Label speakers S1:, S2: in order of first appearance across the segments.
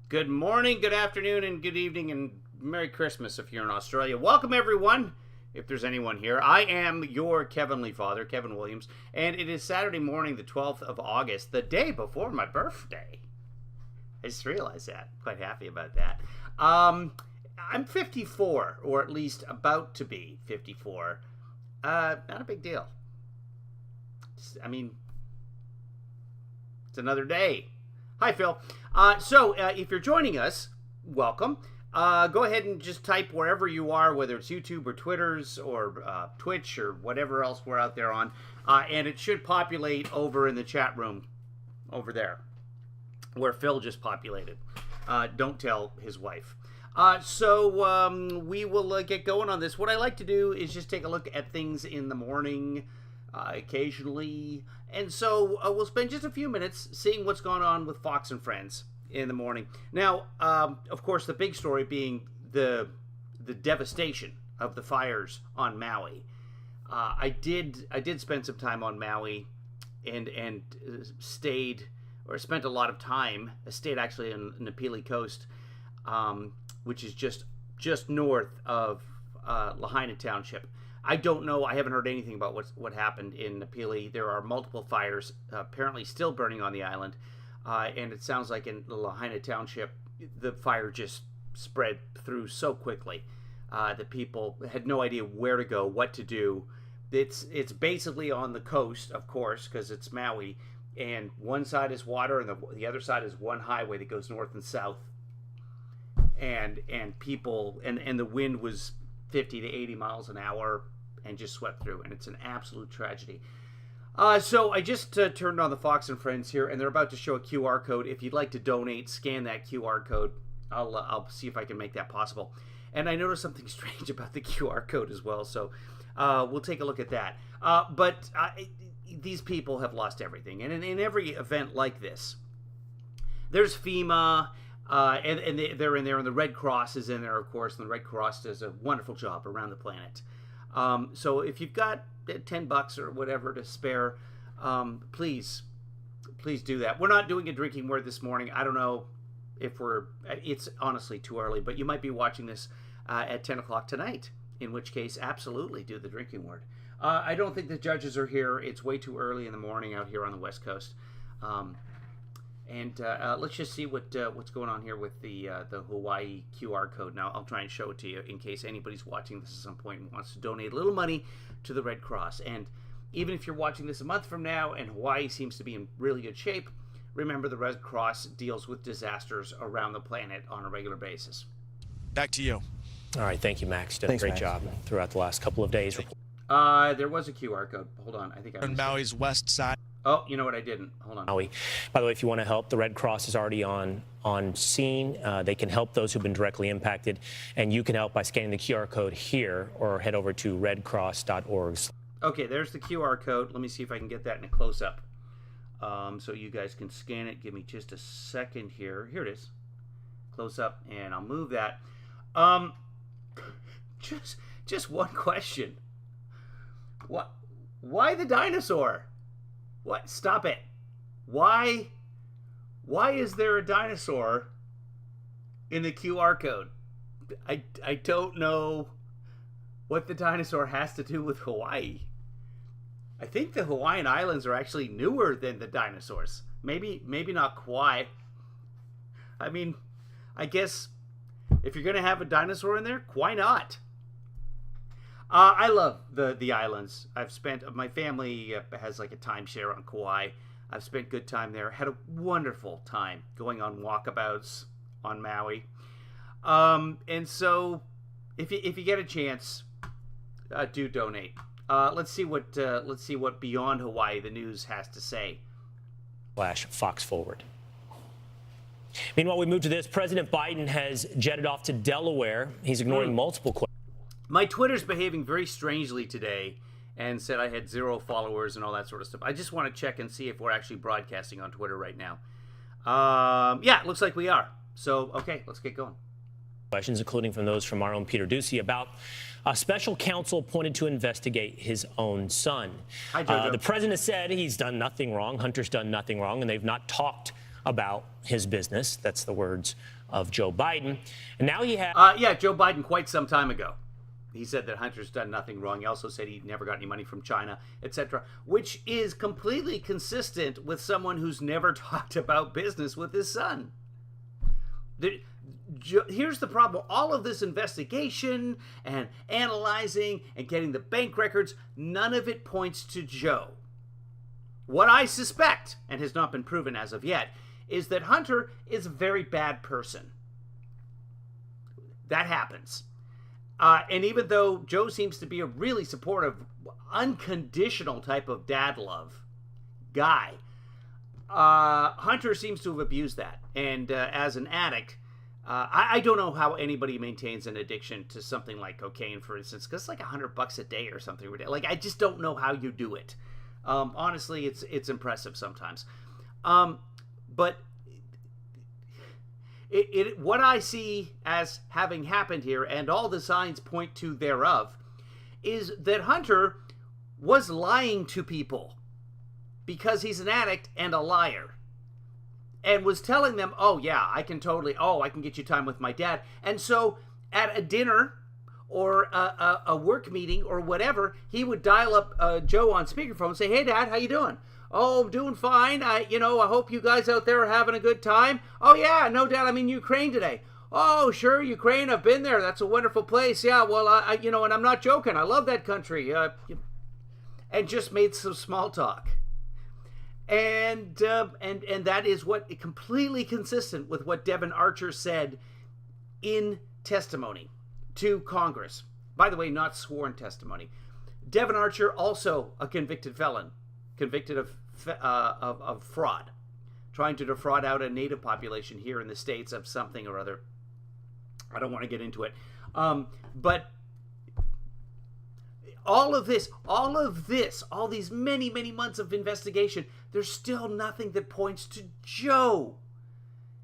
S1: Good morning, good afternoon, and good evening, and Merry Christmas if you're in Australia. Welcome, everyone, if there's anyone here. I am your Kevinly father, Kevin Williams, and it is Saturday morning, the 12th of August, the day before my birthday. I just realized that. Quite happy about that. I'm 54, or at least about to be 54. Not a big deal. It's another day. Hi, Phil. So if you're joining us, welcome. Go ahead and just type wherever you are, whether it's YouTube or Twitter's or Twitch or whatever else we're out there on. And it should populate over in the chat room over there, where Phil just populated. Don't tell his wife. So we will get going on this. What I like to do is just take a look at things in the morning, occasionally. And so we'll spend just a few minutes seeing what's going on with Fox and Friends in the morning. Now, of course, the big story being the devastation of the fires on Maui. I did spend some time on Maui and spent a lot of time. I stayed actually in Napili Coast, which is just north of Lahaina Township. I don't know. I haven't heard anything about what happened in Napili. There are multiple fires apparently still burning on the island, and it sounds like in Lahaina Township, the fire just spread through so quickly that people had no idea where to go, what to do. It's basically on the coast, of course, because it's Maui, and one side is water, and the other side is one highway that goes north and south. And people and the wind was 50 to 80 miles an hour and just swept through, and it's an absolute tragedy. So I just turned on the Fox and Friends here, and they're about to show a QR code. If you'd like to donate, scan that QR code. I'll see if I can make that possible. And I noticed something strange about the QR code as well, so we'll take a look at that. But these people have lost everything, and in every event like this, there's FEMA. And they're in there, and the Red Cross is in there, of course, and the Red Cross does a wonderful job around the planet. So if you've got $10 or whatever to spare, please do that. We're not doing a drinking word this morning. I don't know if it's honestly too early, but you might be watching this at 10 o'clock tonight, in which case, absolutely do the drinking word. I don't think the judges are here. It's way too early in the morning out here on the West Coast. And let's just see what's going on here with the Hawaii QR code. Now, I'll try and show it to you in case anybody's watching this at some point and wants to donate a little money to the Red Cross. And even if you're watching this a month from now and Hawaii seems to be in really good shape, remember the Red Cross deals with disasters around the planet on a regular basis.
S2: Back to you.
S3: All right, thank you, Max. Done a great job throughout the last couple of days.
S1: There was a QR code. Hold on, I think I
S2: on Maui's west side.
S1: Oh, you know what? I didn't. Hold on.
S3: Maui. By the way, if you want to help, the Red Cross is already on scene. They can help those who've been directly impacted, and you can help by scanning the QR code here or head over to redcross.org.
S1: Okay, there's the QR code. Let me see if I can get that in a close-up so you guys can scan it. Give me just a second here. Here it is. Close-up, and I'll move that. Just one question. Why the dinosaur? What? Stop it. Why is there a dinosaur in the QR code? I don't know what the dinosaur has to do with Hawaii. I think the Hawaiian Islands are actually newer than the dinosaurs. Maybe not quite. I mean, I guess if you're going to have a dinosaur in there, why not? I love the islands. My family has like a timeshare on Kauai. I've spent good time there. Had a wonderful time going on walkabouts on Maui. And so, if you get a chance, do donate. Let's see what Beyond Hawaii the news has to say.
S3: /Fox Forward. Meanwhile, we move to this. President Biden has jetted off to Delaware. He's ignoring multiple questions.
S1: My Twitter's behaving very strangely today and said I had 0 followers and all that sort of stuff. I just want to check and see if we're actually broadcasting on Twitter right now. Yeah, it looks like we are. So, okay, let's get going.
S3: Questions, including from those from our own Peter Ducey, about a special counsel appointed to investigate his own son.
S1: Hi, Jojo.
S3: The president has said he's done nothing wrong. Hunter's done nothing wrong, and they've not talked about his business. That's the words of Joe Biden. And now he has...
S1: Yeah, Joe Biden quite some time ago. He said that Hunter's done nothing wrong. He also said he never got any money from China, etc., which is completely consistent with someone who's never talked about business with his son. Here's the problem. All of this investigation and analyzing and getting the bank records, none of it points to Joe. What I suspect, and has not been proven as of yet, is that Hunter is a very bad person. That happens. And even though Joe seems to be a really supportive, unconditional type of dad love guy, Hunter seems to have abused that. And as an addict, I don't know how anybody maintains an addiction to something like cocaine, for instance, because it's like $100 a day or something. Like, I just don't know how you do it. Honestly, it's impressive sometimes. But what I see as having happened here, and all the signs point to thereof, is that Hunter was lying to people because he's an addict and a liar, and was telling them, oh yeah, I can get you time with my dad. And so at a dinner or a work meeting or whatever, he would dial up Joe on speakerphone and say, hey Dad, how you doing? Oh, I'm doing fine. I hope you guys out there are having a good time. Oh yeah, no Dad, I'm in Ukraine today. Oh sure, Ukraine, I've been there. That's a wonderful place. Yeah, well, and I'm not joking. I love that country. And just made some small talk. And that is what completely consistent with what Devin Archer said in testimony to Congress. By the way, not sworn testimony. Devin Archer, also a convicted felon, convicted of fraud, trying to defraud out a native population here in the States of something or other. I don't want to get into it. But all these many, many months of investigation, there's still nothing that points to Joe.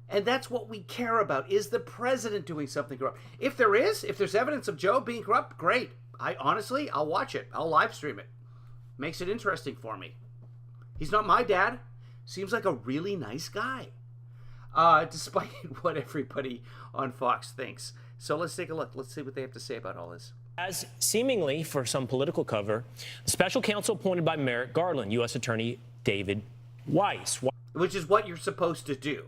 S1: And that's what we care about. Is the president doing something corrupt? If there's evidence of Joe being corrupt, great. I'll watch it. I'll live stream it. Makes it interesting for me. He's not my dad. Seems like a really nice guy, despite what everybody on Fox thinks. So let's take a look. Let's see what they have to say about all this.
S3: As seemingly for some political cover, special counsel appointed by Merrick Garland, U.S. Attorney David Weiss.
S1: Which is what you're supposed to do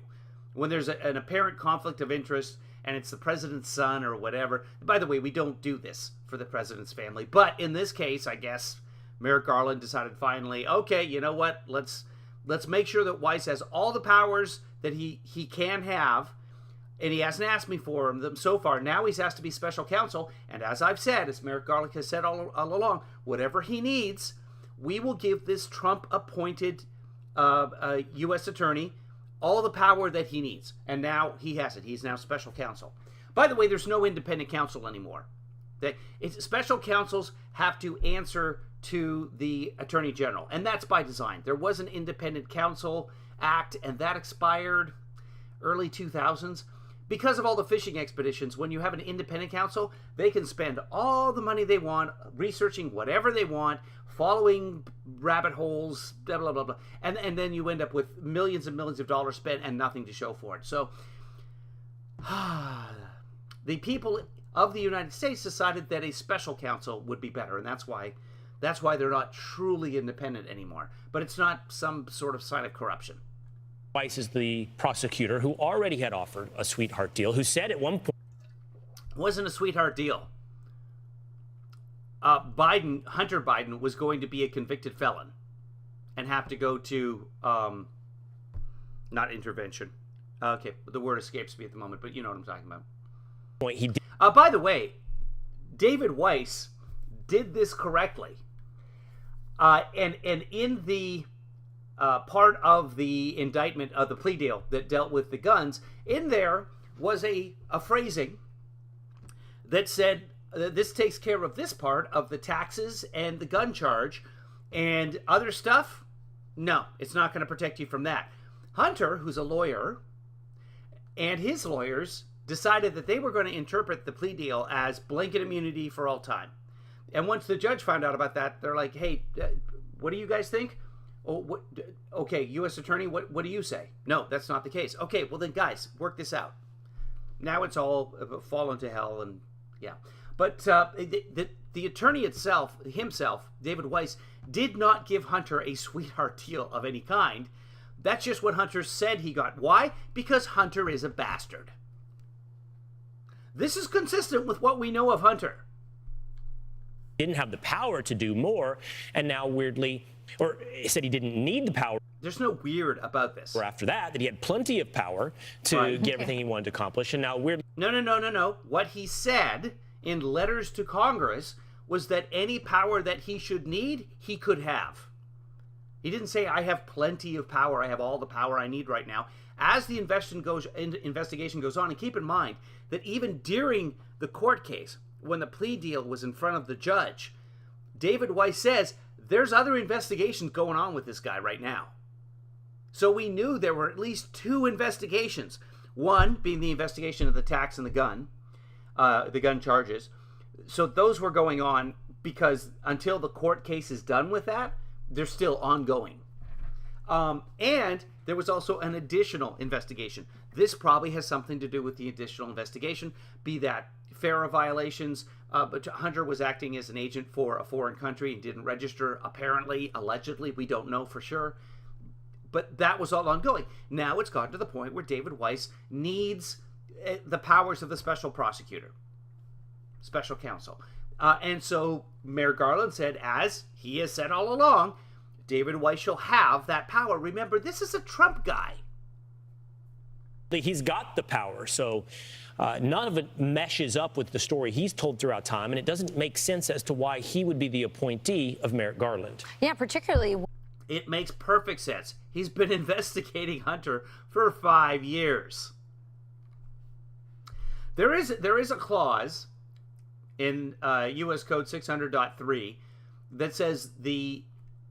S1: when there's an apparent conflict of interest and it's the president's son or whatever. By the way, we don't do this for the president's family. But in this case, I guess Merrick Garland decided finally, okay, you know what? Let's make sure that Weiss has all the powers that he can have. And he hasn't asked me for them so far. Now he's asked to be special counsel. And as I've said, as Merrick Garland has said all along, whatever he needs, we will give this Trump-appointed U.S. attorney all the power that he needs. And now he has it. He's now special counsel. By the way, there's no independent counsel anymore. Special counsels have to answer to the Attorney General. And that's by design. There was an Independent Counsel Act, and that expired early 2000s. Because of all the fishing expeditions, when you have an independent counsel, they can spend all the money they want, researching whatever they want, following rabbit holes, blah, blah, blah, blah. And then you end up with millions and millions of dollars spent and nothing to show for it. So the people of the United States decided that a special counsel would be better. And that's why they're not truly independent anymore. But it's not some sort of sign of corruption.
S3: Weiss is the prosecutor who already had offered a sweetheart deal, who said at one point...
S1: It wasn't a sweetheart deal. Hunter Biden was going to be a convicted felon and have to go to, not intervention. Okay, the word escapes me at the moment, but you know what I'm talking about.
S3: He did.
S1: By the way, David Weiss did this correctly. And in the... part of the indictment of the plea deal that dealt with the guns, in there was a phrasing that said this takes care of this part of the taxes and the gun charge, and other stuff, no, it's not going to protect you from that. Hunter, who's a lawyer, and his lawyers decided that they were going to interpret the plea deal as blanket immunity for all time. And once the judge found out about that, they're like, hey, what do you guys think? Oh, okay, U.S. Attorney, what do you say? No, that's not the case. Okay, well then, guys, work this out. Now it's all fallen to hell, and yeah. But the attorney himself, David Weiss, did not give Hunter a sweetheart deal of any kind. That's just what Hunter said he got. Why? Because Hunter is a bastard. This is consistent with what we know of Hunter.
S3: Didn't have the power to do more, and now weirdly, or he said he didn't need the power.
S1: There's no weird about this.
S3: Or after that he had plenty of power to get everything he wanted to accomplish, and now weirdly.
S1: No. What he said in letters to Congress was that any power that he should need, he could have. He didn't say, I have plenty of power, I have all the power I need right now. As the investigation goes on, and keep in mind that even during the court case, when the plea deal was in front of the judge, David Weiss says, there's other investigations going on with this guy right now. So we knew there were at least 2 investigations. One being the investigation of the tax and the gun charges. So those were going on because until the court case is done with that, they're still ongoing. And there was also an additional investigation. This probably has something to do with the additional investigation, be that FARA violations, but Hunter was acting as an agent for a foreign country and didn't register, apparently, allegedly, we don't know for sure. But that was all ongoing. Now it's gotten to the point where David Weiss needs the powers of the special prosecutor, special counsel. And so Mayor Garland said, as he has said all along, David Weiss shall have that power. Remember, this is a Trump guy.
S3: He's got the power, so none of it meshes up with the story he's told throughout time, and it doesn't make sense as to why he would be the appointee of Merrick Garland.
S4: Yeah, particularly.
S1: It makes perfect sense. He's been investigating Hunter for 5 years. There is a clause in U.S. Code 600.3 that says the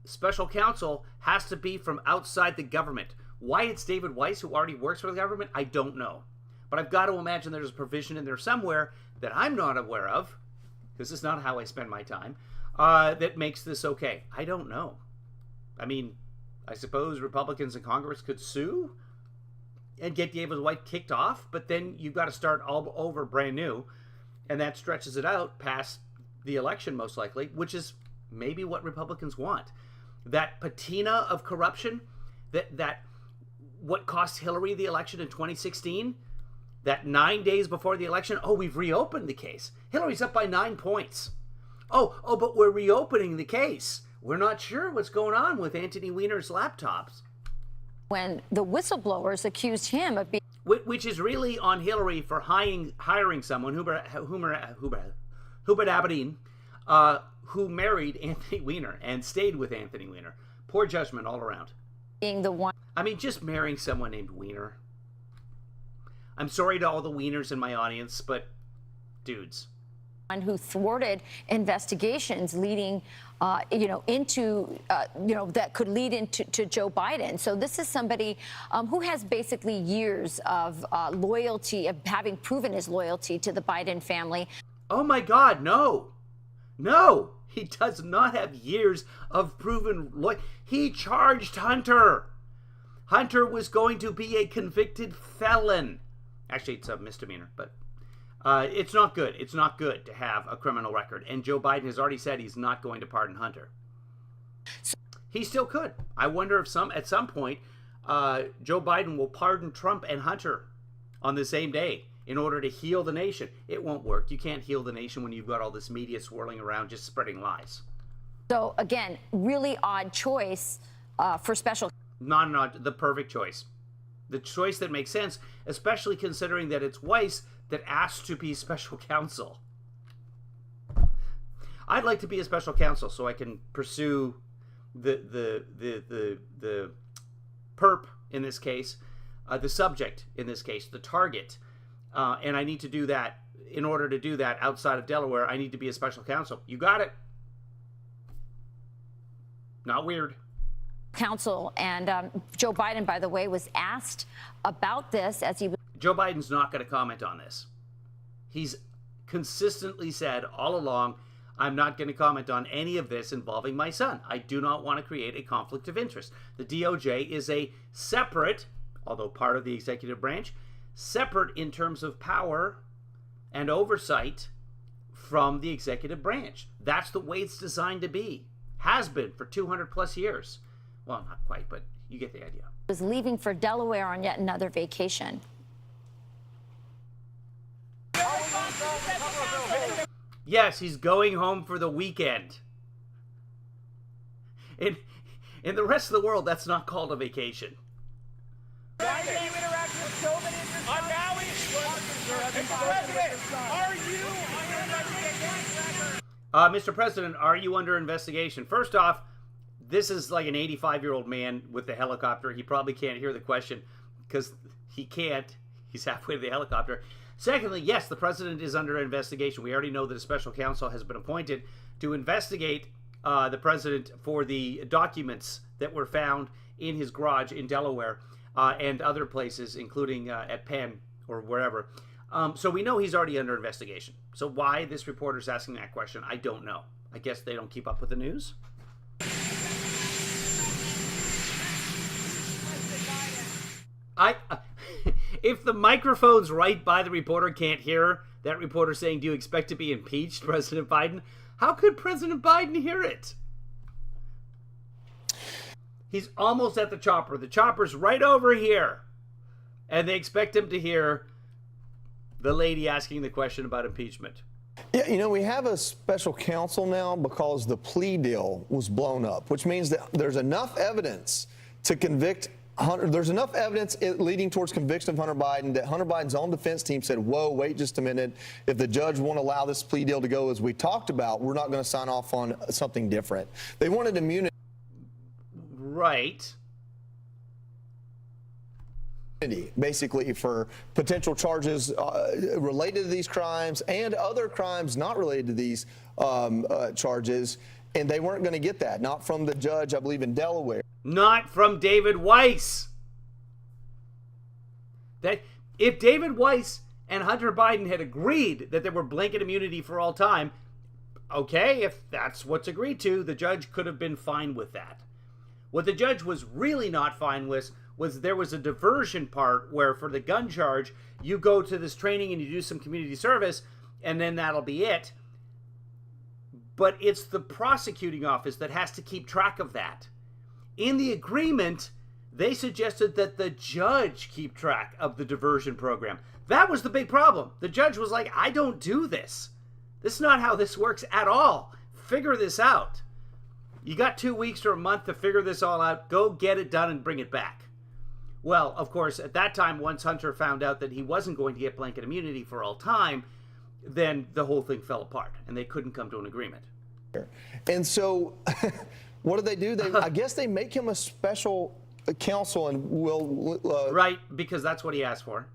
S1: special counsel has to be from outside the government. Why it's David Weiss who already works for the government, I don't know. But I've got to imagine there's a provision in there somewhere that I'm not aware of, because it's not how I spend my time, that makes this okay. I don't know. I mean, I suppose Republicans in Congress could sue and get David Weiss kicked off, but then you've got to start all over brand new, and that stretches it out past the election most likely, which is maybe what Republicans want. That patina of corruption, that what cost Hillary the election in 2016, that 9 days before the election, we've reopened the case. Hillary's up by 9 points. But we're reopening the case. We're not sure what's going on with Anthony Weiner's laptops.
S4: When the whistleblowers accused him of being...
S1: Which is really on Hillary for hiring someone, Hubert Abedin, who married Anthony Weiner and stayed with Anthony Weiner. Poor judgment all around.
S4: Being the one...
S1: I mean, just marrying someone named Weiner. I'm sorry to all the Wieners in my audience, but dudes.
S4: Who thwarted investigations leading, into, that could lead into Joe Biden. So this is somebody who has basically years of loyalty, of having proven his loyalty to the Biden family.
S1: Oh my God, no. No, he does not have years of proven loyalty. He charged Hunter. Hunter was going to be a convicted felon. Actually, it's a misdemeanor, but it's not good. It's not good to have a criminal record. And Joe Biden has already said he's not going to pardon Hunter. He still could. I wonder if at some point Joe Biden will pardon Trump and Hunter on the same day in order to heal the nation. It won't work. You can't heal the nation when you've got all this media swirling around just spreading lies.
S4: So, again, really odd choice for special...
S1: Not the perfect choice. The choice that makes sense, especially considering that it's Weiss that asked to be special counsel. I'd like to be a special counsel so I can pursue the perp in this case, the subject in this case, the target, and I need to do that. In order to do that outside of Delaware, I need to be a special counsel. You got it. Not weird.
S4: Counsel, and Joe Biden, by the way, was asked about this as he was...
S1: Joe Biden's not going to comment on this. He's consistently said all along, I'm not going to comment on any of this involving my son. I do not want to create a conflict of interest. The DOJ is a separate, although part of the executive branch, separate in terms of power and oversight from the executive branch. That's the way it's designed to be. Has been for 200 plus years. Well, not quite, but you get the idea.
S4: Was leaving for Delaware on yet another vacation.
S1: Yes, he's going home for the weekend. In the rest of the world, that's not called a vacation.
S5: Why do you interact with so many of your Are you under investigation?
S1: Mr. President, are you under investigation? First off, this is like an 85-year-old man with the helicopter. He probably can't hear the question because he can't. He's halfway to the helicopter. Secondly, yes, the president is under investigation. We already know that a special counsel has been appointed to investigate the president for the documents that were found in his garage in Delaware and other places, including at Penn or wherever. So we know he's already under investigation. So why this reporter's asking that question, I don't know. I guess they don't keep up with the news. If the microphone's right by the reporter can't hear that reporter saying, "Do you expect to be impeached, President Biden?" How could President Biden hear it? He's almost at the chopper. The chopper's right over here. And they expect him to hear the lady asking the question about impeachment.
S6: Yeah, we have a special counsel now because the plea deal was blown up, which means that there's enough evidence to convict Hunter. There's enough evidence leading towards conviction of Hunter Biden that Hunter Biden's own defense team said, whoa, wait just a minute. If the judge won't allow this plea deal to go as we talked about, we're not going to sign off on something different. They wanted immunity.
S1: Right.
S6: Basically for potential charges related to these crimes and other crimes not related to these charges. And they weren't going to get that, not from the judge, I believe, in Delaware.
S1: Not from David Weiss. That if David Weiss and Hunter Biden had agreed that there were blanket immunity for all time, okay, if that's what's agreed to, the judge could have been fine with that. What the judge was really not fine with was there was a diversion part where for the gun charge, you go to this training and you do some community service, and then that'll be it. But it's the prosecuting office that has to keep track of that. In the agreement, they suggested that the judge keep track of the diversion program. That was the big problem. The judge was like, I don't do this. This is not how this works at all. Figure this out. You got 2 weeks or a month to figure this all out. Go get it done and bring it back. Well, of course, at that time, once Hunter found out that he wasn't going to get blanket immunity for all time, then the whole thing fell apart and they couldn't come to an agreement.
S6: And so what do? I guess they make him a special counsel and will...
S1: right, because that's what he asked for.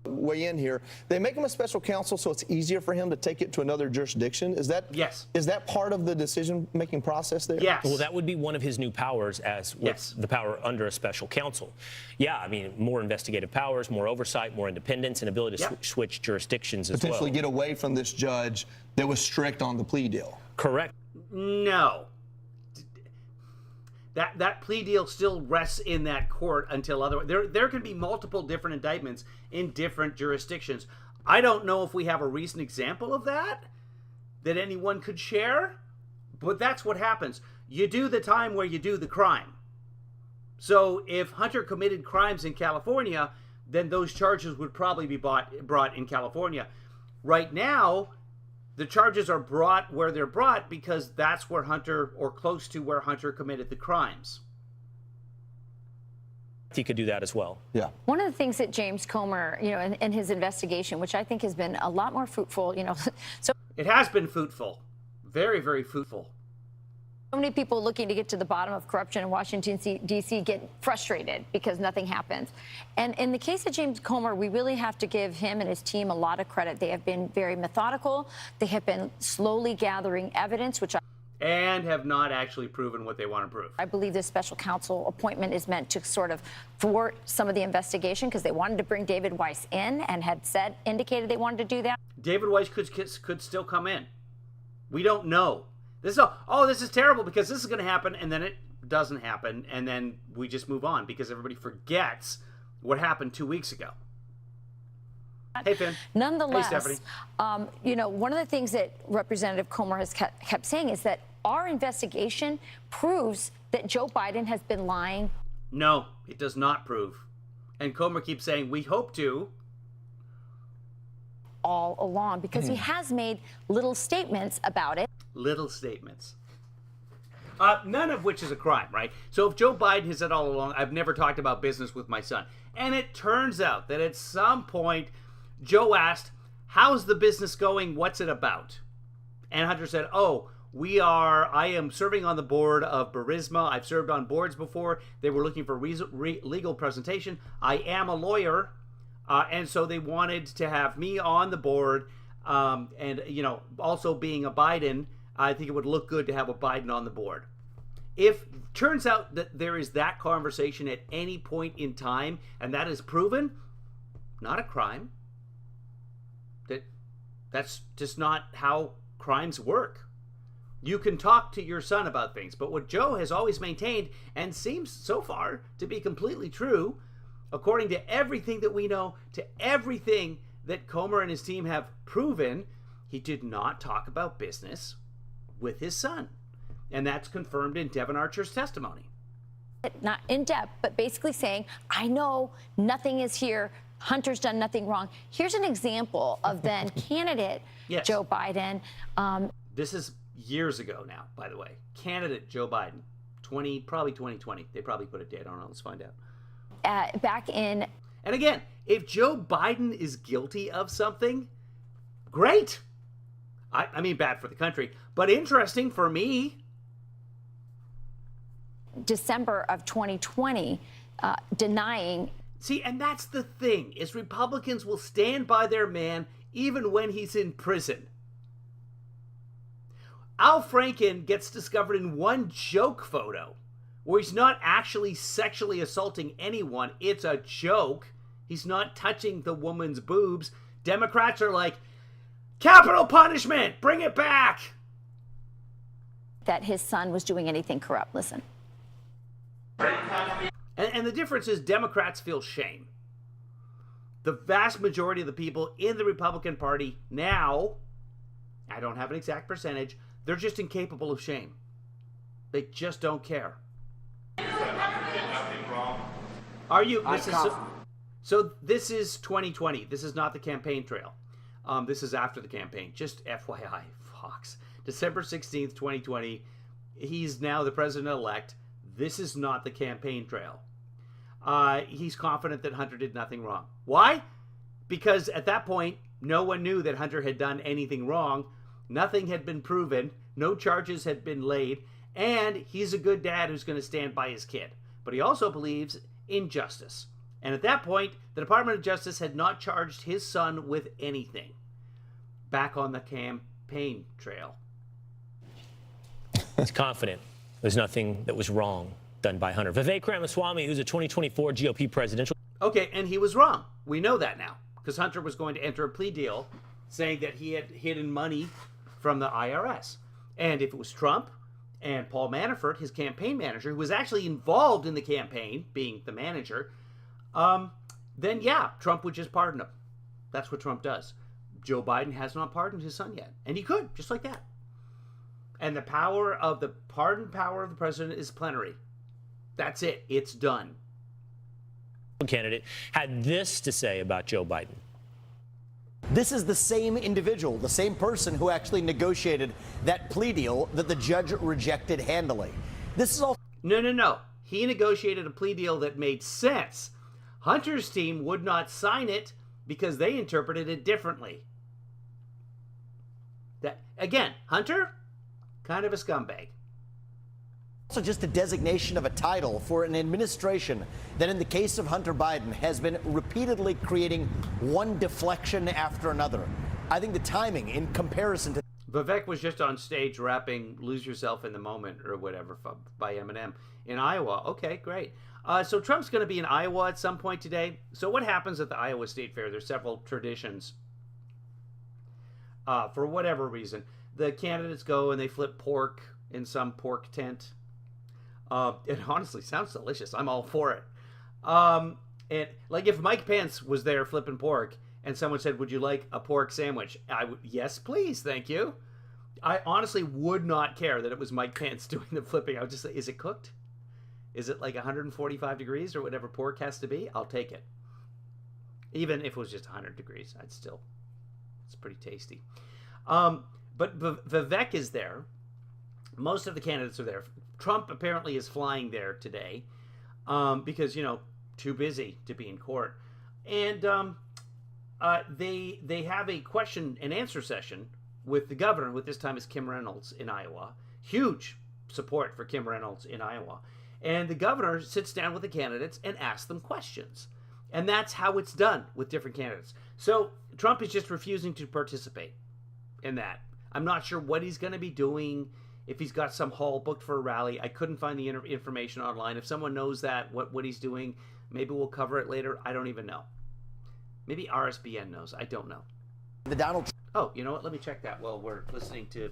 S6: Weigh in here. They make him a special counsel so it's easier for him to take it to another jurisdiction. Is that
S1: yes?
S6: Is that part of the decision-making process there?
S1: Yes.
S3: Well, that would be one of his new powers as with
S1: yes.
S3: the power under a special counsel. Yeah, I mean, more investigative powers, more oversight, more independence, and ability to switch jurisdictions as well.
S6: Potentially get away from this judge that was strict on the plea deal.
S3: Correct.
S1: No. That plea deal still rests in that court until otherwise. There can be multiple different indictments in different jurisdictions. I don't know if we have a recent example of that anyone could share, but that's what happens. You do the time where you do the crime. So if Hunter committed crimes in California, then those charges would probably be brought in California. Right now, the charges are brought where they're brought because that's where Hunter, or close to where Hunter, committed the crimes.
S3: He could do that as well.
S6: Yeah.
S4: One of the things that James Comer, in his investigation, which I think has been a lot more fruitful, so
S1: it has been fruitful, very, very fruitful.
S4: So many people looking to get to the bottom of corruption in Washington, D.C. get frustrated because nothing happens. And in the case of James Comer, we really have to give him and his team a lot of credit. They have been very methodical. They have been slowly gathering evidence,
S1: and have not actually proven what they want to prove.
S4: I believe this special counsel appointment is meant to sort of thwart some of the investigation because they wanted to bring David Weiss in and had indicated they wanted to do that.
S1: David Weiss could still come in. We don't know. This is terrible because this is going to happen, and then it doesn't happen, and then we just move on because everybody forgets what happened 2 weeks ago. Hey, Finn.
S4: Nonetheless,
S1: Hey, Stephanie.
S4: you know, one of the things that Representative Comer has kept saying is that our investigation proves that Joe Biden has been lying.
S1: No, it does not prove. And Comer keeps saying, we hope to.
S4: All along, because he has made little statements about it.
S1: Little statements. None of which is a crime, right? So if Joe Biden has said all along, I've never talked about business with my son. And it turns out that at some point, Joe asked, how's the business going? What's it about? And Hunter said, I am serving on the board of Burisma. I've served on boards before. They were looking for legal presentation. I am a lawyer. And so they wanted to have me on the board. And, you know, also being a Biden, I think it would look good to have a Biden on the board. If turns out that there is that conversation at any point in time, and that is proven, not a crime. That's just not how crimes work. You can talk to your son about things, but what Joe has always maintained, and seems so far to be completely true, according to everything that we know, to everything that Comer and his team have proven, he did not talk about business with his son. And that's confirmed in Devon Archer's testimony.
S4: Not in depth, but basically saying, I know nothing is here. Hunter's done nothing wrong. Here's an example of then candidate
S1: Yes.
S4: Joe Biden.
S1: This is years ago now, by the way. Candidate Joe Biden, probably 2020. They probably put a date on it. Let's find out.
S4: Back in.
S1: And again, if Joe Biden is guilty of something, great. I mean, bad for the country, but interesting for me.
S4: December of 2020, denying.
S1: See, and that's the thing, is Republicans will stand by their man even when he's in prison. Al Franken gets discovered in one joke photo where he's not actually sexually assaulting anyone. It's a joke. He's not touching the woman's boobs. Democrats are like, capital punishment, bring it back.
S4: That his son was doing anything corrupt. Listen.
S1: And the difference is Democrats feel shame. The vast majority of the people in the Republican Party now, I don't have an exact percentage, they're just incapable of shame. They just don't care. Are you? So this is 2020. This is not the campaign trail. This is after the campaign. Just FYI, Fox. December 16th, 2020. He's now the president-elect. This is not the campaign trail. He's confident that Hunter did nothing wrong. Why? Because at that point, no one knew that Hunter had done anything wrong. Nothing had been proven. No charges had been laid. And he's a good dad who's going to stand by his kid. But he also believes in justice. And at that point, the Department of Justice had not charged his son with anything. Back on the campaign trail.
S3: He's confident there's nothing that was wrong done by Hunter. Vivek Ramaswamy, who's a 2024 GOP presidential.
S1: Okay, and he was wrong. We know that now. Because Hunter was going to enter a plea deal saying that he had hidden money from the IRS. And if it was Trump and Paul Manafort, his campaign manager, who was actually involved in the campaign, being the manager, then yeah, Trump would just pardon him. That's what Trump does. Joe Biden has not pardoned his son yet. And he could, just like that. And the pardon power of the president is plenary. That's it. It's done.
S3: Candidate had this to say about Joe Biden.
S7: This is the same individual, the same person who actually negotiated that plea deal that the judge rejected handily. This is all.
S1: No. He negotiated a plea deal that made sense. Hunter's team would not sign it because they interpreted it differently. Again, Hunter, kind of a scumbag.
S7: Also just a designation of a title for an administration that, in the case of Hunter Biden, has been repeatedly creating one deflection after another. I think the timing in comparison to.
S1: Vivek was just on stage rapping Lose Yourself in the Moment or whatever by Eminem in Iowa. Okay, great. So Trump's going to be in Iowa at some point today. So what happens at the Iowa State Fair? There's several traditions. For whatever reason, the candidates go and they flip pork in some pork tent. It honestly sounds delicious. I'm all for it. And like if Mike Pence was there flipping pork and someone said, "Would you like a pork sandwich?" I would, yes, please, thank you. I honestly would not care that it was Mike Pence doing the flipping. I would just say, "Is it cooked? Is it like 145 degrees or whatever pork has to be? I'll take it." Even if it was just 100 degrees, it's pretty tasty. But Vivek is there. Most of the candidates are there. Trump apparently is flying there today because, too busy to be in court. And they have a question and answer session with the governor, with this time is Kim Reynolds in Iowa. Huge support for Kim Reynolds in Iowa. And the governor sits down with the candidates and asks them questions. And that's how it's done with different candidates. So Trump is just refusing to participate in that. I'm not sure what he's going to be doing, if he's got some hall booked for a rally. I couldn't find the information online. If someone knows that, what he's doing, maybe we'll cover it later. I don't even know. Maybe RSBN knows. I don't know.
S7: The Donald
S1: Oh, you know what? Let me check that while we're listening to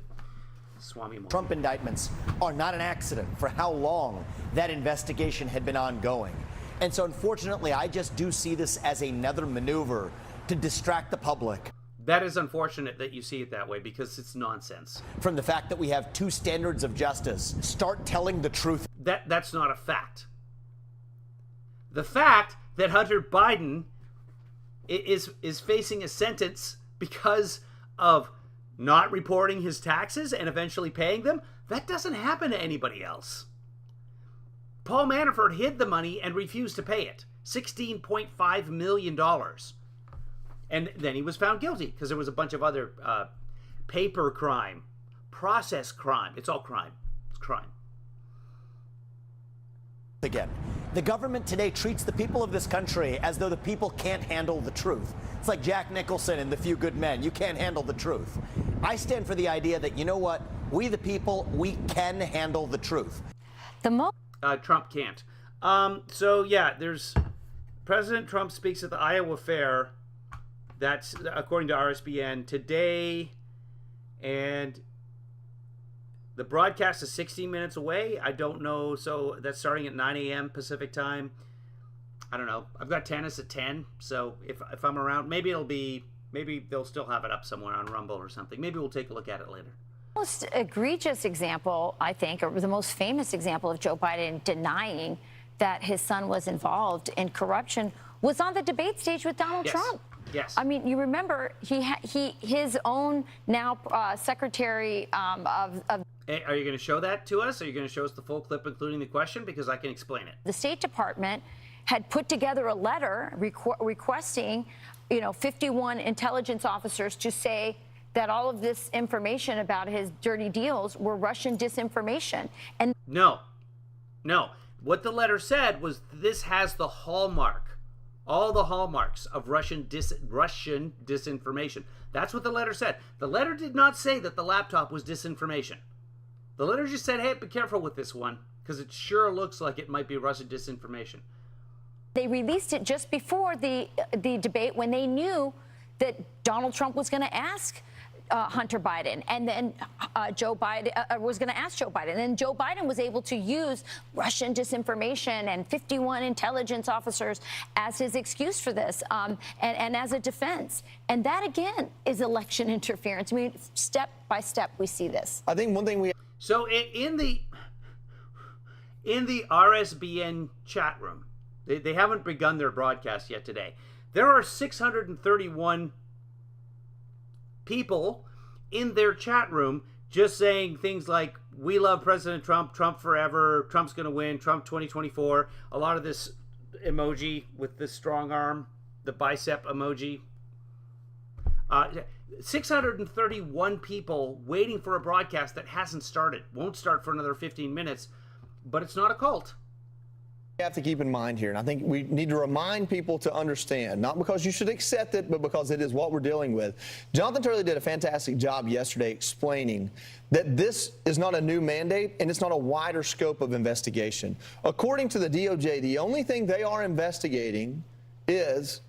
S1: Swami Mohan.
S7: Trump indictments are not an accident for how long that investigation had been ongoing. And so, unfortunately, I just do see this as another maneuver to distract the public.
S1: That is unfortunate that you see it that way because it's nonsense.
S7: From the fact that we have two standards of justice. Start telling the truth.
S1: That's not a fact. The fact that Hunter Biden is facing a sentence because of not reporting his taxes and eventually paying them, that doesn't happen to anybody else. Paul Manafort hid the money and refused to pay it. $16.5 million. And then he was found guilty because there was a bunch of other paper crime, process crime. It's all crime. It's crime.
S7: Again, the government today treats the people of this country as though the people can't handle the truth. It's like Jack Nicholson in The Few Good Men. You can't handle the truth. I stand for the idea that, you know what? We the people, we can handle the truth.
S1: Trump can't. So, yeah, there's President Trump speaks at the Iowa Fair. That's according to RSBN today. And the broadcast is 16 minutes away. I don't know. So that's starting at 9 a.m. Pacific time. I don't know. I've got tennis at 10. So if I'm around, maybe they'll still have it up somewhere on Rumble or something. Maybe we'll take a look at it later.
S4: The most egregious example, I think, or the most famous example of Joe Biden denying that his son was involved in corruption was on the debate stage with Donald Trump.
S1: Yes.
S4: I mean, you remember his own now secretary of.
S1: Hey, are you going to show that to us? Are you going to show us the full clip, including the question? Because I can explain it.
S4: The State Department had put together a letter requesting, 51 intelligence officers to say that all of this information about his dirty deals were Russian disinformation. And
S1: no. What the letter said was this has the hallmark, all the hallmarks of Russian disinformation. That's what the letter said. The letter did not say that the laptop was disinformation. The letter just said, hey, be careful with this one, because it sure looks like it might be Russian disinformation.
S4: They released it just before the debate when they knew that Donald Trump was going to ask Hunter Biden, and then Joe Biden was going to ask Joe Biden. And then Joe Biden was able to use Russian disinformation and 51 intelligence officers as his excuse for this, and as a defense. And that, again, is election interference. I mean, step by step, we see this.
S6: I think one thing we...
S1: So in the RSBN chat room, they haven't begun their broadcast yet today. There are 631 people in their chat room just saying things like, we love President Trump, Trump forever, Trump's going to win, Trump 2024. A lot of this emoji with the strong arm, the bicep emoji. 631 people waiting for a broadcast that hasn't started. Won't start for another 15 minutes, but it's not a cult.
S6: We have to keep in mind here, and I think we need to remind people to understand, not because you should accept it, but because it is what we're dealing with. Jonathan Turley did a fantastic job yesterday explaining that this is not a new mandate and it's not a wider scope of investigation. According to the DOJ, the only thing they are investigating is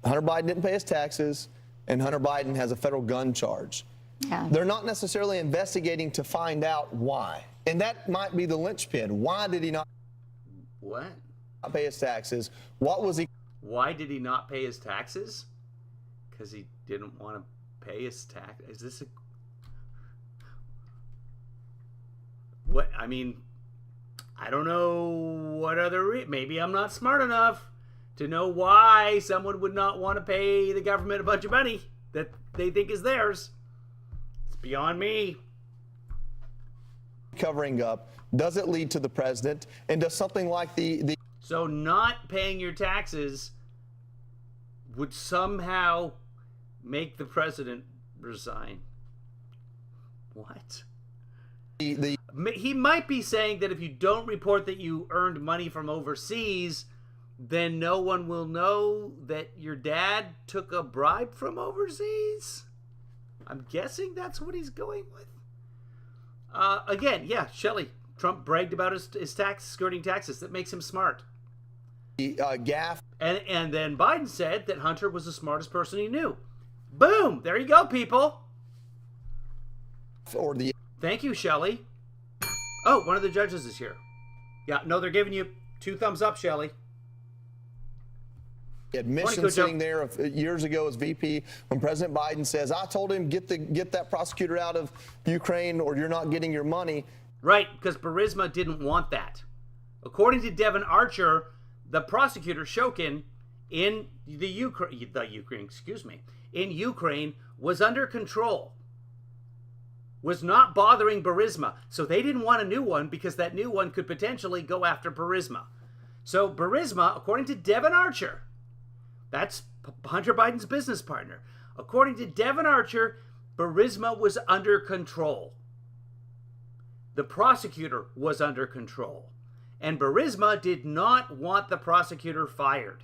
S6: Hunter Biden didn't pay his taxes and Hunter Biden has a federal gun charge.
S4: Yeah.
S6: They're not necessarily investigating to find out why. And that might be the linchpin. Why did he not
S1: What?
S6: pay his taxes? What was he?
S1: Why did he not pay his taxes? because he didn't want to pay his tax. Is this a... What, I mean, I don't know what other... Maybe I'm not smart enough to know why someone would not want to pay the government a bunch of money that they think is theirs. It's beyond me.
S6: Covering up, does it lead to the president? And does something like the
S1: So not paying your taxes would somehow make the president resign. What? He might be saying that if you don't report that you earned money from overseas, then no one will know that your dad took a bribe from overseas. I'm guessing that's what he's going with. Again, yeah, Shelley, Trump bragged about his tax skirting taxes. That makes him smart.
S6: gaffe.
S1: And then Biden said that Hunter was the smartest person he knew. Boom! There you go, people.
S6: Or the
S1: Thank you, Shelley. Oh, one of the judges is here. Yeah, no, they're giving you 2 thumbs up, Shelley.
S6: admission
S1: Morning,
S6: sitting there years ago as VP when President Biden says, I told him get that prosecutor out of Ukraine or you're not getting your money.
S1: Right, because Burisma didn't want that. According to Devin Archer, the prosecutor Shokin in Ukraine was under control, was not bothering Burisma. So they didn't want a new one because that new one could potentially go after Burisma. So Burisma, according to Devin Archer, that's Hunter Biden's business partner. According to Devin Archer, Burisma was under control. The prosecutor was under control. And Burisma did not want the prosecutor fired.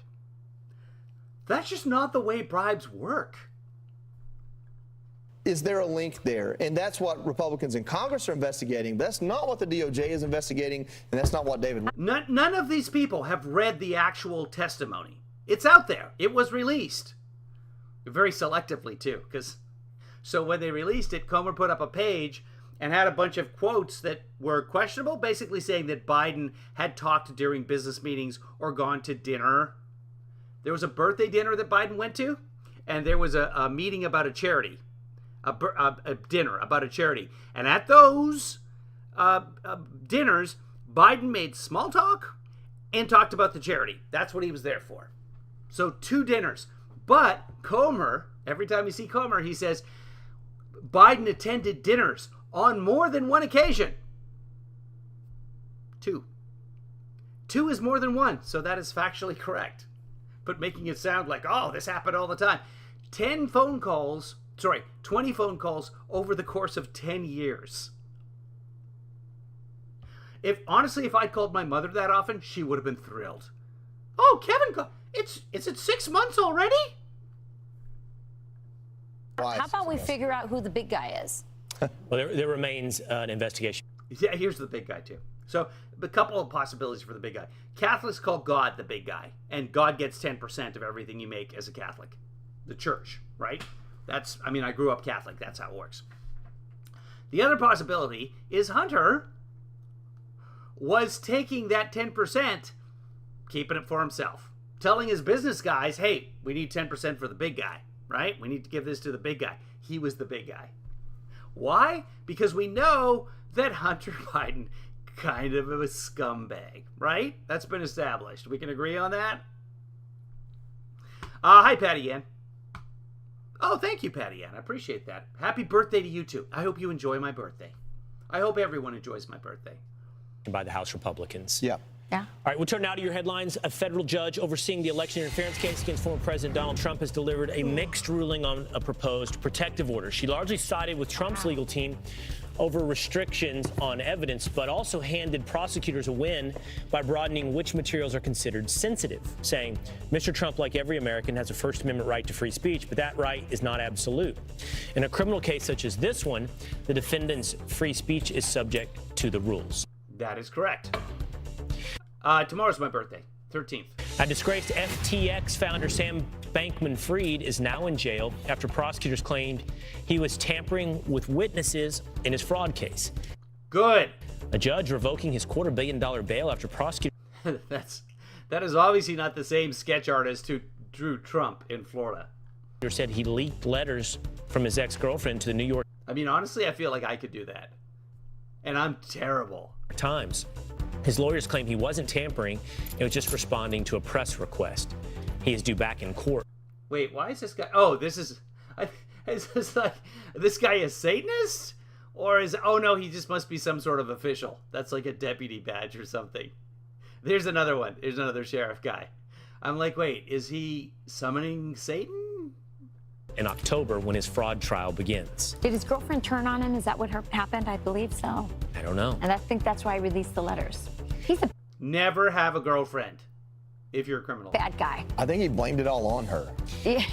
S1: That's just not the way bribes work.
S6: Is there a link there? And that's what Republicans in Congress are investigating. But that's not what the DOJ is investigating, and that's not what David...
S1: None of these people have read the actual testimony. It's out there. It was released. Very selectively, too. So when they released it, Comer put up a page and had a bunch of quotes that were questionable, basically saying that Biden had talked during business meetings or gone to dinner. There was a birthday dinner that Biden went to, and there was a meeting about a charity. A dinner about a charity. And at those dinners, Biden made small talk and talked about the charity. That's what he was there for. So 2 dinners. But Comer, every time you see Comer, he says, Biden attended dinners on more than one occasion. 2. 2 is more than 1, so that is factually correct. But making it sound like, oh, this happened all the time. 20 phone calls over the course of 10 years. If I'd called my mother that often, she would have been thrilled. Oh, Kevin, is it 6 months already?
S4: How about we figure out who the big guy is?
S3: Well, there remains an investigation.
S1: Yeah, here's the big guy, too. So, a couple of possibilities for the big guy. Catholics call God the big guy, and God gets 10% of everything you make as a Catholic. The church, right? I grew up Catholic. That's how it works. The other possibility is Hunter was taking that 10%, keeping it for himself, telling his business guys, hey, we need 10% for the big guy, right? We need to give this to the big guy. He was the big guy. Why? Because we know that Hunter Biden kind of a scumbag, right? That's been established. We can agree on that? Hi, Patty Ann. Oh, thank you, Patty Ann. I appreciate that. Happy birthday to you, too. I hope you enjoy my birthday. I hope everyone enjoys my birthday.
S3: By the House Republicans.
S6: Yeah.
S4: Yeah.
S3: All right, we'll turn now to your headlines. A federal judge overseeing the election interference case against former President Donald Trump has delivered a mixed ruling on a proposed protective order. She largely sided with Trump's legal team over restrictions on evidence, but also handed prosecutors a win by broadening which materials are considered sensitive, saying Mr. Trump, like every American, has a First Amendment right to free speech, but that right is not absolute. In a criminal case such as this one, the defendant's free speech is subject to the rules.
S1: That is correct. Tomorrow's my birthday, 13th.
S3: A disgraced FTX founder Sam Bankman-Fried is now in jail after prosecutors claimed he was tampering with witnesses in his fraud case.
S1: Good.
S3: A judge revoking his $250 million bail after prosecutors.
S1: That is obviously not the same sketch artist who drew Trump in Florida.
S3: said he leaked letters from his ex-girlfriend to the New York
S1: I mean, honestly, I feel like I could do that. And I'm terrible.
S3: Times. His lawyers claim he wasn't tampering, it was just responding to a press request. He is due back in court.
S1: Wait, why is this guy? Oh, is this like, this guy a Satanist? Or oh no, he just must be some sort of official. That's like a deputy badge or something. There's another one. There's another sheriff guy. I'm like, wait, is he summoning Satan?
S3: In October, when his fraud trial begins.
S4: Did his girlfriend turn on him? Is that what happened? I believe so.
S3: I don't know.
S4: And I think that's why he released the letters. He's a
S1: Never have a girlfriend if you're a criminal.
S4: bad guy.
S6: I think he blamed it all on her.
S4: Yeah.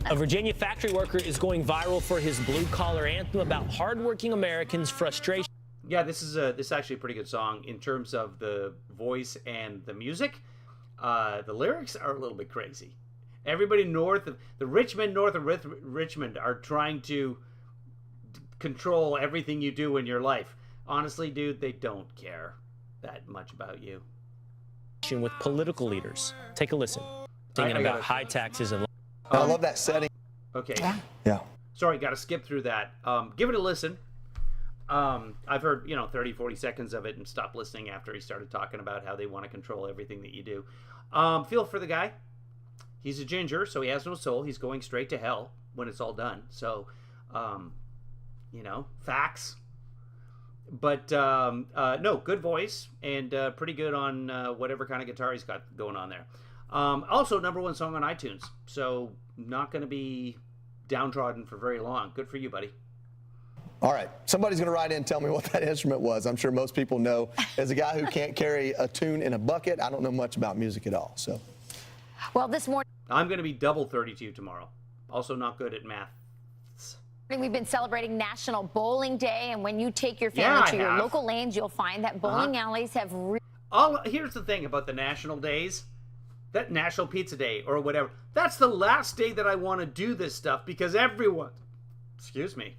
S3: A Virginia factory worker is going viral for his blue-collar anthem about hardworking Americans' frustration.
S1: Yeah, this is actually a pretty good song in terms of the voice and the music. The lyrics are a little bit crazy. Everybody north of Richmond are trying to control everything you do in your life. Honestly, dude, they don't care that much about you.
S3: With political leaders. Take a listen. Thinking about high taxes and...
S6: I love that setting.
S1: Okay.
S6: Yeah.
S1: Sorry, got to skip through that. Give it a listen. I've heard, 30, 40 seconds of it and stopped listening after he started talking about how they want to control everything that you do. Feel for the guy. He's a ginger, so he has no soul. He's going straight to hell when it's all done. So, facts. But, no, good voice and pretty good on whatever kind of guitar he's got going on there. Also, #1 song on iTunes. So, not going to be downtrodden for very long. Good for you, buddy.
S6: All right. Somebody's going to write in and tell me what that instrument was. I'm sure most people know. As a guy who can't carry a tune in a bucket, I don't know much about music at all. So,
S4: Well, this morning
S1: I'm going to be double 32 tomorrow. Also not good at math.
S4: we've been celebrating National Bowling Day, and when you take your family to your local lanes, you'll find that bowling alleys have
S1: Here's the thing about the national days. That National Pizza Day or whatever. That's the last day that I want to do this stuff because everyone... Excuse me.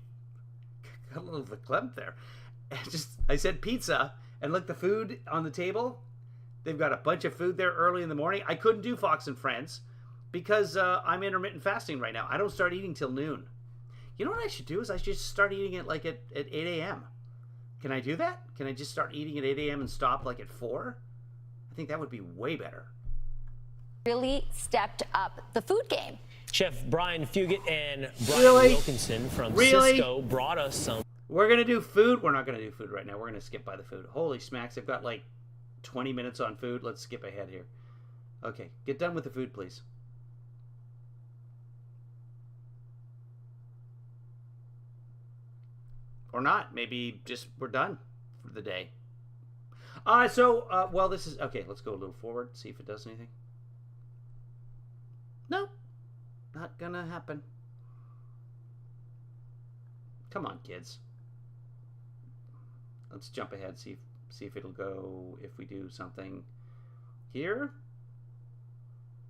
S1: Got a little verklempt there. I said pizza, and look, the food on the table, they've got a bunch of food there early in the morning. I couldn't do Fox and Friends because I'm intermittent fasting right now. I don't start eating till noon. You know what I should do is I should start eating it like at 8 a.m. Can I do that? Can I just start eating at 8 a.m. and stop like at 4? I think that would be way better.
S4: really stepped up the food game.
S3: Chef Brian Fugit and Brian Wilkinson from Cisco brought us some.
S1: We're going to do food. We're not going to do food right now. We're going to skip by the food. Holy smacks. I've got like 20 minutes on food. Let's skip ahead here. Okay. Get done with the food, please. Or not. Maybe just we're done for the day. Well, this is... Okay, let's go a little forward. See if it does anything. Nope. Not gonna happen. Come on, kids. Let's jump ahead, see if it'll go if we do something here.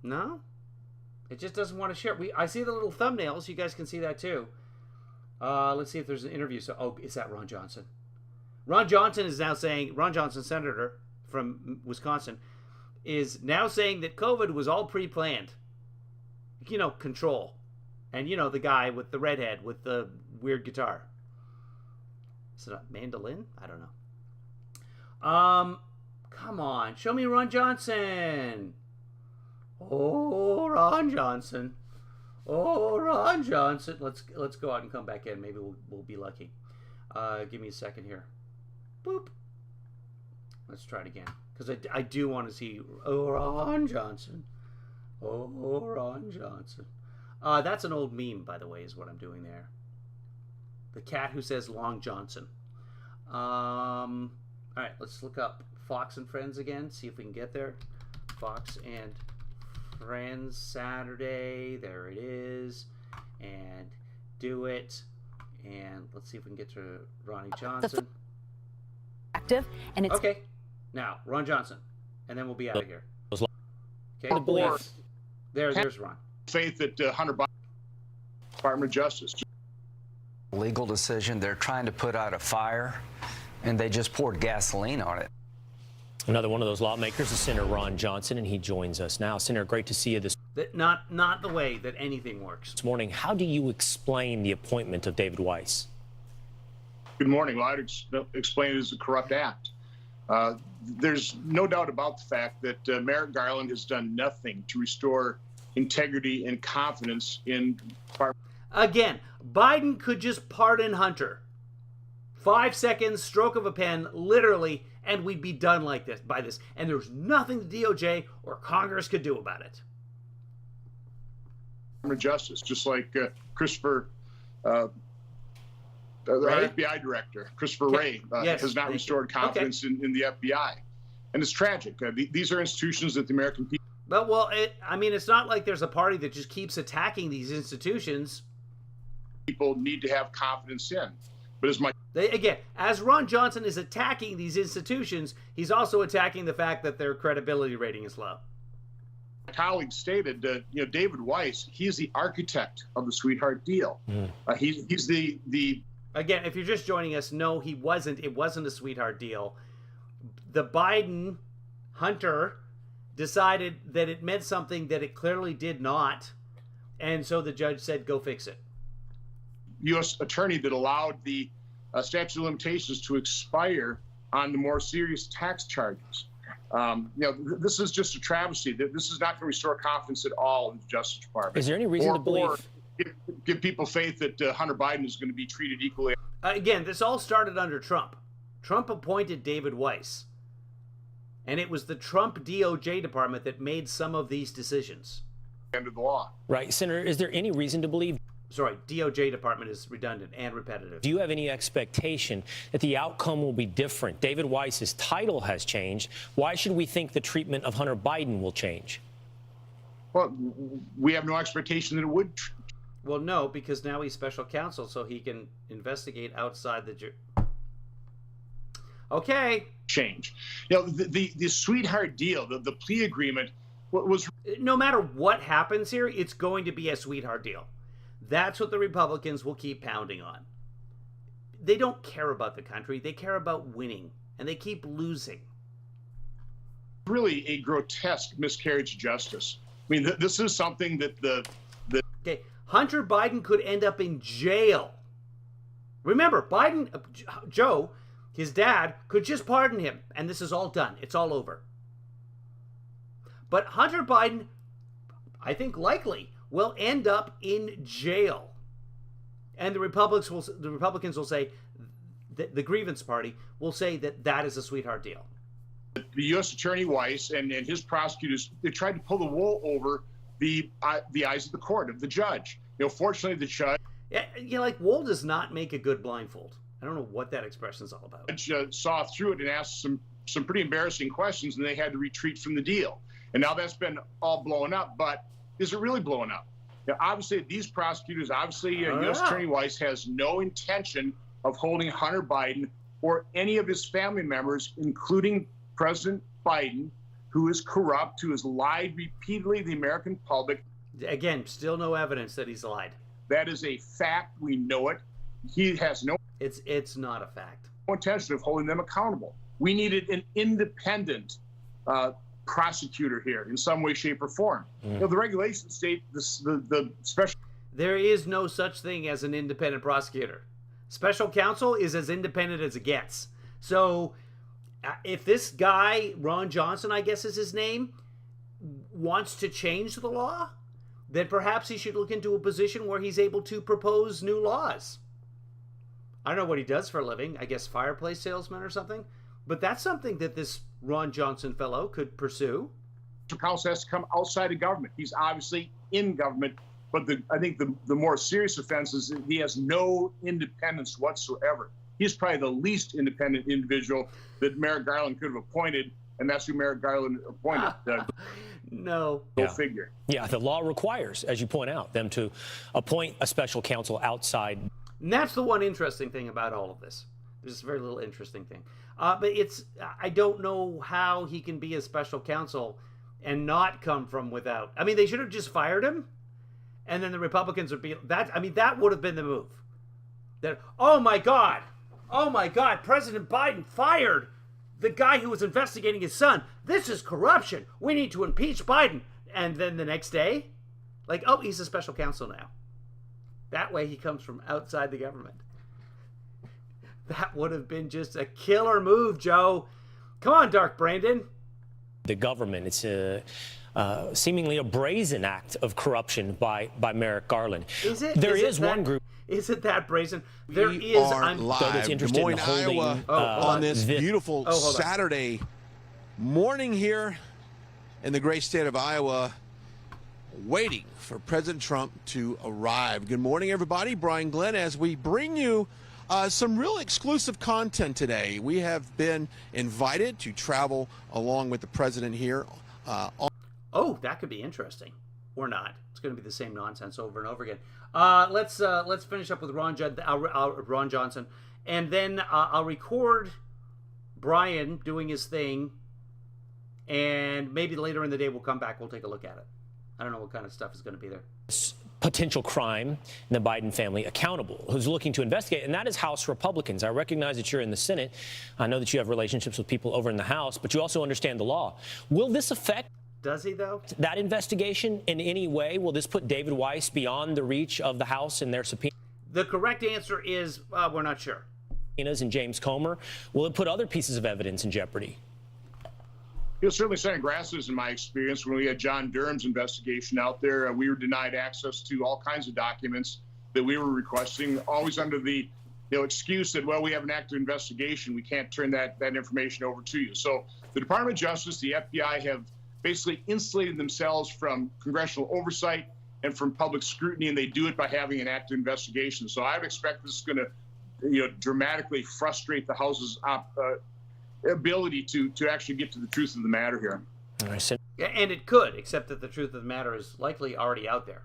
S1: No? It just doesn't want to share. I see the little thumbnails. You guys can see that too. Let's see if there's an interview. So, is that Ron Johnson? Ron Johnson is now saying, Ron Johnson, senator from Wisconsin, is now saying that COVID was all pre-planned. Control. And, the guy with the redhead with the weird guitar. Is it a mandolin? I don't know. Come on. Show me Ron Johnson. Oh, Ron Johnson. Oh, Ron Johnson. Let's go out and come back in. Maybe we'll be lucky. Give me a second here. Boop. Let's try it again. Because I do want to see Ron Johnson. Oh, Ron Johnson. That's an old meme, by the way, is what I'm doing there. The cat who says Long Johnson. All right, let's look up Fox and Friends again. See if we can get there. Fox and Friends Saturday. There it is. And do it. And let's see if we can get to Ronnie Johnson.
S4: Active, and it's
S1: okay. Now, Ron Johnson. And then we'll be out of here.
S3: Okay.
S1: There's Ron.
S8: Faith that Hunter Biden, Department of Justice.
S9: Legal decision. They're trying to put out a fire, and they just poured gasoline on it.
S3: Another one of those lawmakers is Senator Ron Johnson, and he joins us now. Senator, great to see you this.
S1: That not the way that anything works.
S3: This morning, how do you explain the appointment of David Weiss?
S8: Good morning. Well, I'd explain it as a corrupt act. There's no doubt about the fact that Merrick Garland has done nothing to restore integrity and confidence in.
S1: Again, Biden could just pardon Hunter. 5 seconds, stroke of a pen, literally, and we'd be done like this by this. And there's nothing the DOJ or Congress could do about it.
S8: Justice, just like Christopher, the FBI director, Christopher Wray, has not restored confidence in the FBI. And it's tragic. These are institutions that the American people.
S1: But, well, it's not like there's a party that just keeps attacking these institutions.
S8: People need to have confidence in. But
S1: as Ron Johnson is attacking these institutions, he's also attacking the fact that their credibility rating is low.
S8: My colleague stated, David Weiss, he's the architect of the sweetheart deal. He's the.
S1: Again, if you're just joining us, no, he wasn't. It wasn't a sweetheart deal. The Biden Hunter decided that it meant something that it clearly did not, and so the judge said, "Go fix it."
S8: U.S. attorney that allowed the statute of limitations to expire on the more serious tax charges. This is just a travesty. This is not going to restore confidence at all in the Justice Department.
S3: Is there any reason to believe?
S8: Or give people faith that Hunter Biden is going to be treated equally.
S1: Again, this all started under Trump. Trump appointed David Weiss. And it was the Trump DOJ department that made some of these decisions.
S8: End of the law.
S3: Right. Senator, is there any reason to believe?
S1: Sorry, DOJ department is redundant and repetitive.
S3: Do you have any expectation that the outcome will be different? David Weiss's title has changed. Why should we think the treatment of Hunter Biden will change?
S8: Well, we have no expectation that it would.
S1: Well, no, because now he's special counsel, so he can investigate outside the Okay.
S8: Change. The sweetheart deal, the plea agreement was.
S1: No matter what happens here, it's going to be a sweetheart deal. That's what the Republicans will keep pounding on. They don't care about the country. They care about winning, and they keep losing.
S8: Really a grotesque miscarriage of justice. I mean, this is something that
S1: Okay, Hunter Biden could end up in jail. Remember, Biden, Joe, his dad, could just pardon him, and this is all done. It's all over. But Hunter Biden, I think likely, will end up in jail. And the Republicans will say, the grievance party will say that is a sweetheart deal.
S8: The U.S. Attorney Weiss and his prosecutors, they tried to pull the wool over the eyes of the court, of the judge. Fortunately, the judge.
S1: Like wool does not make a good blindfold. I don't know what that expression is all about.
S8: The judge saw through it and asked some pretty embarrassing questions, and they had to retreat from the deal. And now that's been all blown up, but is it really blowing up? Obviously, these prosecutors, U.S. Attorney Weiss has no intention of holding Hunter Biden or any of his family members, including President Biden, who is corrupt, who has lied repeatedly to the American public.
S1: Again, still no evidence that he's lied.
S8: That is a fact. We know it. He has no.
S1: It's not a fact.
S8: No intention of holding them accountable. We needed an independent prosecutor here in some way, shape, or form. The regulations state the special.
S1: There is no such thing as an independent prosecutor. Special counsel is as independent as it gets. So if this guy, Ron Johnson, I guess is his name, wants to change the law, then perhaps he should look into a position where he's able to propose new laws. I don't know what he does for a living. I guess fireplace salesman or something. But that's something that this Ron Johnson fellow could pursue.
S8: Counsel has to come outside of government. He's obviously in government, but I think the more serious offense is he has no independence whatsoever. He's probably the least independent individual that Merrick Garland could have appointed, and that's who Merrick Garland appointed.
S1: No.
S8: Go figure.
S3: Yeah, the law requires, as you point out, them to appoint a special counsel outside.
S1: And that's the one interesting thing about all of this. There's a very little interesting thing. But I don't know how he can be a special counsel and not come from without. I mean, they should have just fired him, and then the Republicans would be that. I mean, that would have been the move. That, oh my God, President Biden fired the guy who was investigating his son. This is corruption. We need to impeach Biden. And then the next day, like, oh, he's a special counsel now. That way he comes from outside the government. That would have been just a killer move, Joe. Come on, Dark Brandon.
S3: The government, it's seemingly a brazen act of corruption by Merrick Garland.
S1: Is it?
S3: There is
S1: that,
S3: one group.
S1: Is it that brazen? There
S10: we
S1: is.
S10: are
S1: I'm
S10: live.
S3: that's interested
S10: Des Moines,
S3: in holding,
S10: Iowa, on this beautiful Saturday morning here in the great state of Iowa, waiting for President Trump to arrive. Good morning, everybody. Brian Glenn, as we bring you some real exclusive content today. We have been invited to travel along with the president here.
S1: Oh, that could be interesting, or not. It's going to be the same nonsense over and over again. Let's finish up with Ron Johnson, and then I'll record Brian doing his thing, and maybe later in the day we'll come back. We'll take a look at it. I don't know what kind of stuff is going to be there.
S3: Potential crime in the Biden family accountable, who's looking to investigate, and that is House Republicans. I recognize that you're in the Senate. I know that you have relationships with people over in the House, but you also understand the law. Will this affect?
S1: Does he, though?
S3: That investigation in any way? Will this put David Weiss beyond the reach of the House and their subpoenas?
S1: The correct answer is we're not sure.
S3: And James Comer? Will it put other pieces of evidence in jeopardy?
S8: Certainly, Senator Grassley's, in my experience, when we had John Durham's investigation out there, we were denied access to all kinds of documents that we were requesting, always under the excuse that, well, we have an active investigation, we can't turn that information over to you. So the Department of Justice, the FBI have basically insulated themselves from congressional oversight and from public scrutiny, and they do it by having an active investigation. So I would expect this is going to dramatically frustrate the House's ability to actually get to the truth of the matter here.
S1: And it could, except that the truth of the matter is likely already out there.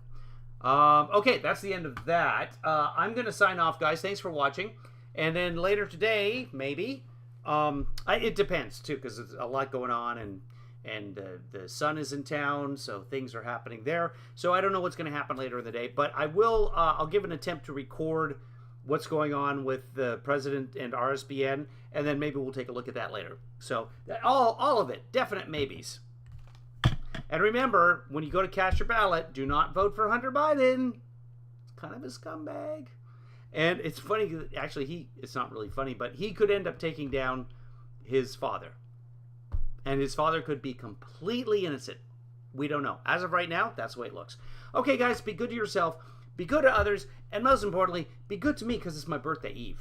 S1: Okay, that's the end of that. I'm going to sign off, guys. Thanks for watching. And then later today, maybe, it depends, too, because there's a lot going on, and the sun is in town, so things are happening there. So I don't know what's going to happen later in the day, but I will, I'll give an attempt to record what's going on with the president and RSBN, and then maybe we'll take a look at that later. So all of it, definite maybes. And remember, when you go to cast your ballot, do not vote for Hunter Biden. It's kind of a scumbag. And it's funny, actually, it's not really funny, but he could end up taking down his father. And his father could be completely innocent. We don't know. As of right now, that's the way it looks. Okay, guys, be good to yourself. Be good to others, and most importantly, be good to me because it's my birthday eve.